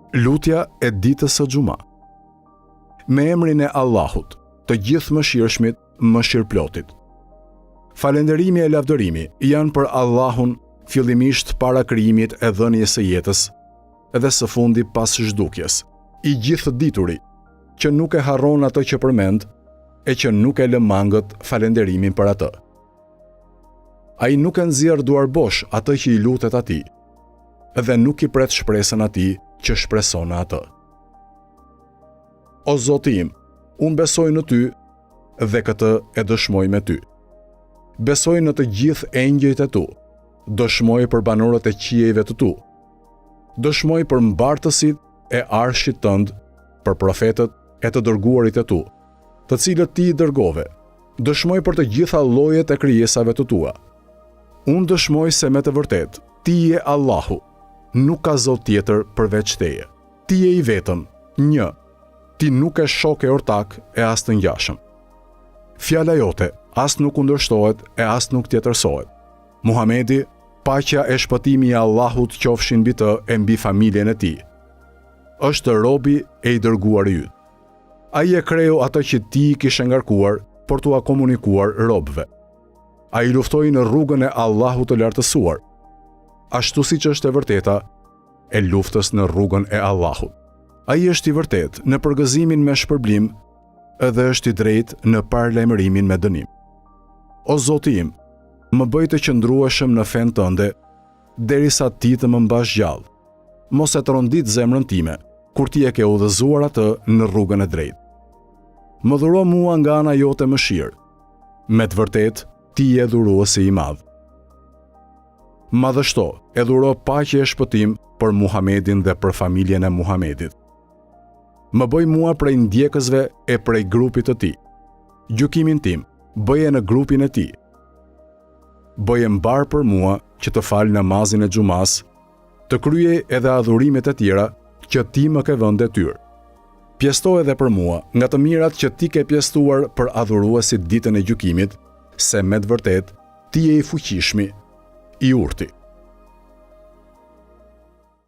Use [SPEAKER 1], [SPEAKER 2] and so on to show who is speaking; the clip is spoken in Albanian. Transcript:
[SPEAKER 1] Lutja e ditës së Xuma. Me emrin e Allahut, të gjithë mëshirshmit, mëshirplotit. Falënderimi e lavdërimi janë për Allahun, fillimisht para krijimit e dhënies së jetës, edhe së fundi pas zhdukjes, i gjithë dituri, që nuk e harron atë që përmend, e që nuk e lë mangët falënderimin për atë. Ai nuk e nxjerr duar bosh atë që i lutet atij, dhe nuk i pret shpresën atij që shpreson atë. O Zoti im, unë besoj në ty dhe këtë e dëshmoj me ty. Besoj në të gjithë engjëjt e tu, dëshmoj për banorët e qiejve të tu, dëshmoj për mbartësit e arshit tënd, për profetët e të dërguarit e tu, të cilët ti i dërgove, dëshmoj për të gjitha llojet e krijesave të tua. Unë dëshmoj se me të vërtet, ti je Allahu, nuk ka zot tjetër përveç teje. Ti je i vetëm, një, ti nuk e shok e ortak e as të ngjashëm. Fjala jote as nuk kundërshtohet e as nuk tjetërsohet. Muhamedi, paqja e shpëtimi i Allahut qofshin mbi të e mbi familjen e tij. Është robi e i dërguari yt. Ai e kreu atë që ti i kishe ngarkuar për t'ua komunikuar robëve. Ai luftoi në rrugën e Allahut të lartësuar, ashtu siç është e vërteta e luftës në rrugën e Allahut. Ai është i vërtet në përgëzimin me shpërblim, edhe është i drejtë në paralajmërimin me dënim. O Zoti im, më bëj të qëndrueshëm në fen tënde, derisa ti të më mbash gjallë. Mos e trondit zemrën time, kur ti e ke udhëzuar atë në rrugën e drejtë. Më dhuro mua nga ana jote mëshirë. Me të vërtet, ti je dhuruesi i madh. Madhështo, e dhuro paqe e shpëtim për Muhamedin dhe për familjen e Muhamedit. Më bëj mua prej ndjekësve e prej grupit të tij. Gjykimin tim, bëje në grupin e tij. Bëje mbar për mua që të fal namazin e xumas, të kryej edhe adhurimet e tjera që ti më ke vënë detyrë. Pjesto edhe për mua nga të mirat që ti ke pjestuar për adhuruesit ditën e gjykimit, se me të vërtet ti je i fuqishmi, i urti.